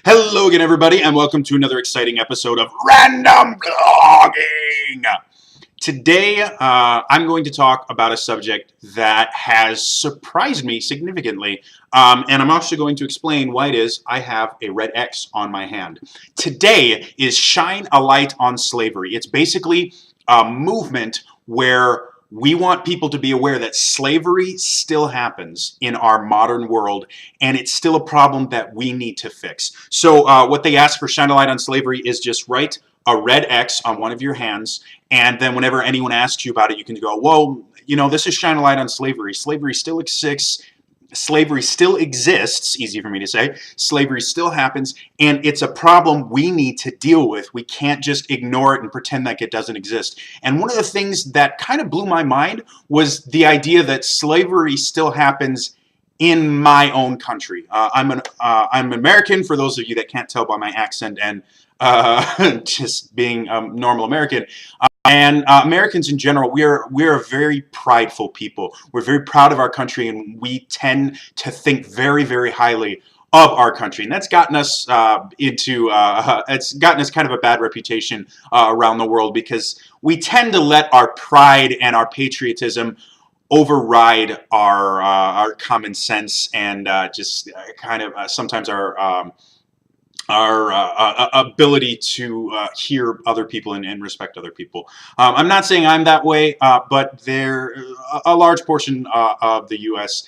Hello again, everybody, and welcome to another exciting episode of Random Blogging. Today, I'm going to talk about a subject that has surprised me significantly, and I'm also going to explain why it is I have a red X on my hand. Today is Shine a Light on Slavery. It's basically a movement where we want people to be aware that slavery still happens in our modern world, and it's still a problem that we need to fix. So what they ask for Shine a Light on Slavery is just write a red X on one of your hands, and then whenever anyone asks you about it, you can go, well, you know, this is Shine a Light on Slavery. Slavery still exists. Slavery still exists, easy for me to say. Slavery still happens, and it's a problem we need to deal with. We can't just ignore it and pretend like it doesn't exist. And one of the things that kind of blew my mind was the idea that slavery still happens in my own country. I'm American, for those of you that can't tell by my accent and just being a normal American. And Americans in general, we're a very prideful people. We're very proud of our country, and we tend to think very, very highly of our country, and that's gotten us it's gotten us kind of a bad reputation around the world, because we tend to let our pride and our patriotism override our common sense and just kind of sometimes our ability to hear other people and respect other people. I'm not saying I'm that way, but a large portion of the U.S.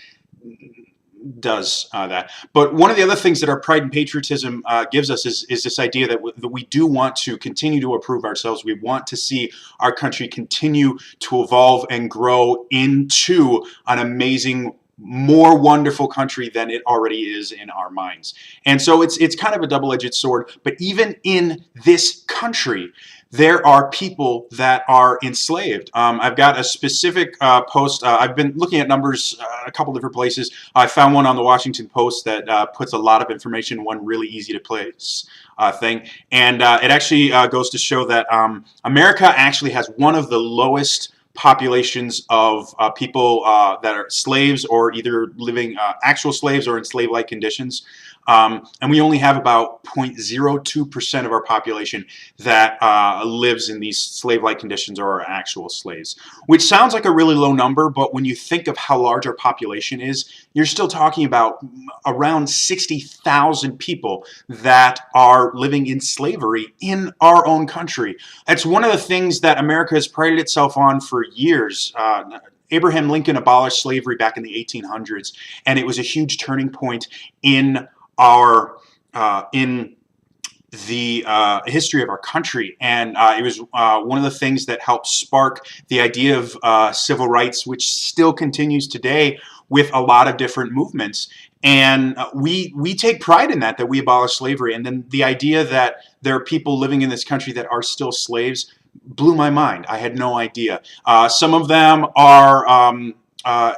does that. But one of the other things that our pride and patriotism gives us is this idea that we do want to continue to improve ourselves. We want to see our country continue to evolve and grow into an amazing, more wonderful country than it already is in our minds. And so it's kind of a double-edged sword. But even in this country, there are people that are enslaved. I've got a specific post. I've been looking at numbers a couple different places. I found one on the Washington Post that puts a lot of information in one really easy to place thing. And it actually goes to show that America actually has one of the lowest populations of people that are slaves, or either living actual slaves or in slave-like conditions. And we only have about 0.02% of our population that lives in these slave-like conditions or are actual slaves, which sounds like a really low number, but when you think of how large our population is, you're still talking about around 60,000 people that are living in slavery in our own country. That's one of the things that America has prided itself on for years. Abraham Lincoln abolished slavery back in the 1800s, and it was a huge turning point in the history of our country, and it was one of the things that helped spark the idea of civil rights, which still continues today with a lot of different movements. And we take pride in that we abolished slavery. And then the idea that there are people living in this country that are still slaves blew my mind. I had no idea. Some of them are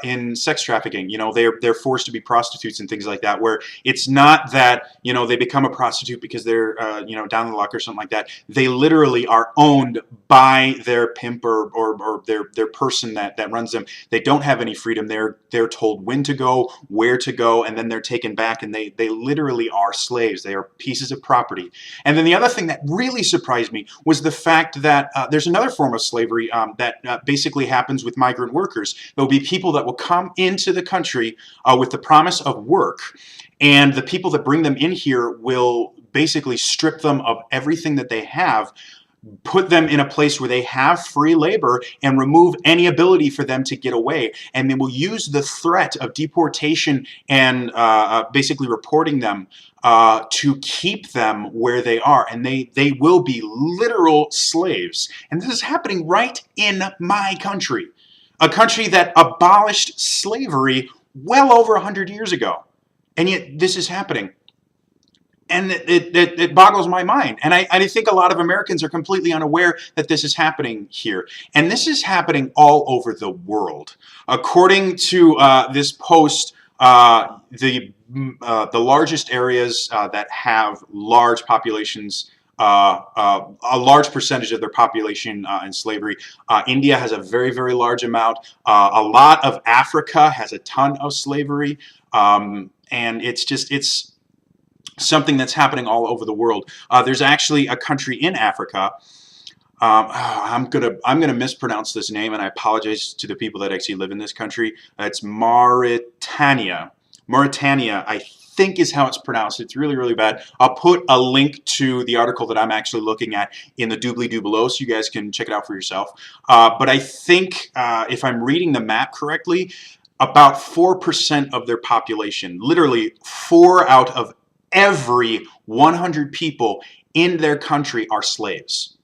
in sex trafficking. You know, they're forced to be prostitutes and things like that, where it's not that, you know, they become a prostitute because they're you know, down the luck or something like that. They literally are owned by their pimp or their person that runs them. They don't have any freedom. They're told when to go, where to go, and then they're taken back, and they literally are slaves. They are pieces of property. And then the other thing that really surprised me was the fact that there's another form of slavery that basically happens with migrant workers. There'll be people that will come into the country with the promise of work, and the people that bring them in here will basically strip them of everything that they have, put them in a place where they have free labor, and remove any ability for them to get away. And they will use the threat of deportation and basically reporting them to keep them where they are. And they will be literal slaves. And this is happening right in my country. A country that abolished slavery well over 100 years ago. And yet this is happening. And it boggles my mind. And I think a lot of Americans are completely unaware that this is happening here. And this is happening all over the world. According to this post, the largest areas that have large populations, a large percentage of their population in slavery. India has a very, very large amount. A lot of Africa has a ton of slavery. And it's something that's happening all over the world. There's actually a country in Africa. I'm gonna mispronounce this name, and I apologize to the people that actually live in this country. It's Mauritania. Mauritania, I think, is how it's pronounced. It's really, really bad. I'll put a link to the article that I'm actually looking at in the doobly-doo below, so you guys can check it out for yourself. But I think, if I'm reading the map correctly, about 4% of their population, literally 4 out of every 100 people in their country, are slaves.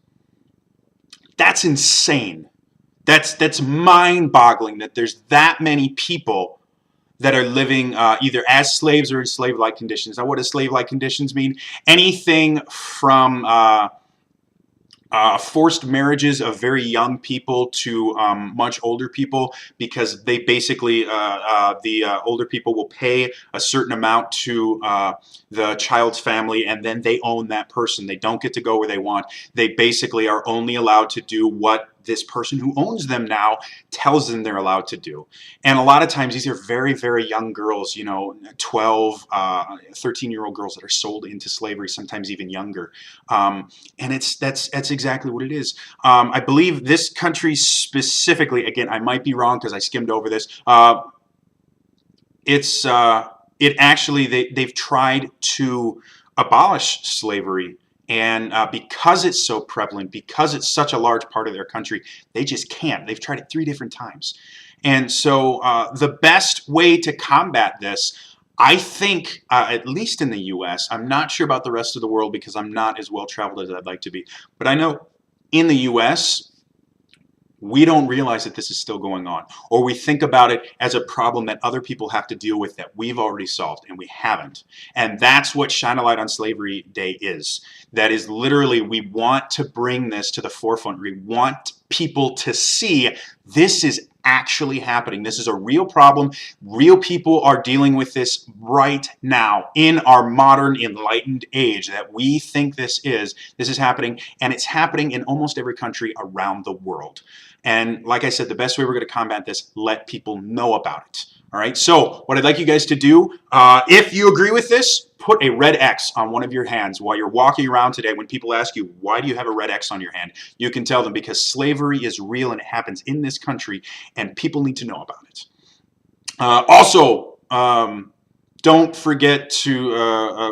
That's insane. That's mind-boggling that there's that many people that are living either as slaves or in slave-like conditions. Now, what does slave-like conditions mean? Anything from forced marriages of very young people to much older people, because they basically, the older people will pay a certain amount to the child's family, and then they own that person. They don't get to go where they want. They basically are only allowed to do what this person who owns them now tells them they're allowed to do. And a lot of times these are very, very young girls, you know, 12, 13-year-old girls that are sold into slavery, sometimes even younger. And that's exactly what it is. I believe this country specifically, again, I might be wrong because I skimmed over this. It actually, they've tried to abolish slavery. And because it's so prevalent, because it's such a large part of their country, they just can't. They've tried it 3 different times. And so the best way to combat this, I think, at least in the U.S., I'm not sure about the rest of the world because I'm not as well traveled as I'd like to be, but I know in the U.S., we don't realize that this is still going on, or we think about it as a problem that other people have to deal with that we've already solved, and we haven't. And that's what Shine a Light on Slavery Day is. That is literally, we want to bring this to the forefront. We want people to see this is actually happening. This is a real problem. Real people are dealing with this right now in our modern enlightened age that we think this is. This is happening, and it's happening in almost every country around the world. And like I said, the best way we're going to combat this, let people know about it. All right, so what I'd like you guys to do, if you agree with this, put a red X on one of your hands while you're walking around today. When people ask you, why do you have a red X on your hand? You can tell them because slavery is real and it happens in this country and people need to know about it. Also, don't forget to,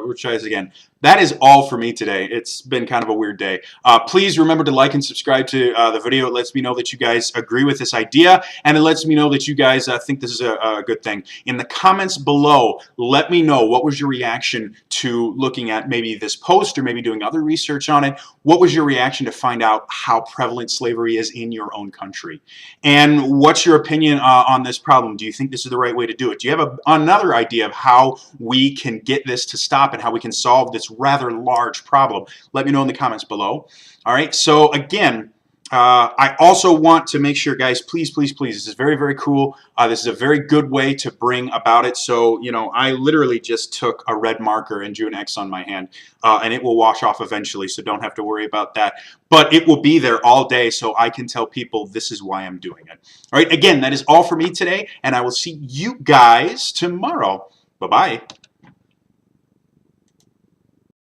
we'll try this again. That is all for me today. It's been kind of a weird day. Please remember to like and subscribe to the video. It lets me know that you guys agree with this idea, and it lets me know that you guys think this is a good thing. In the comments below, let me know what was your reaction to looking at maybe this post or maybe doing other research on it. What was your reaction to find out how prevalent slavery is in your own country? And what's your opinion on this problem? Do you think this is the right way to do it? Do you have another idea of how we can get this to stop and how we can solve this rather large problem? Let me know in the comments below. All right, so again, I also want to make sure, guys, please, please, please, this is very, very cool. This is a very good way to bring about it. So, you know, I literally just took a red marker and drew an X on my hand, and it will wash off eventually, so don't have to worry about that. But it will be there all day, so I can tell people this is why I'm doing it. All right, again, that is all for me today, and I will see you guys tomorrow. Bye-bye.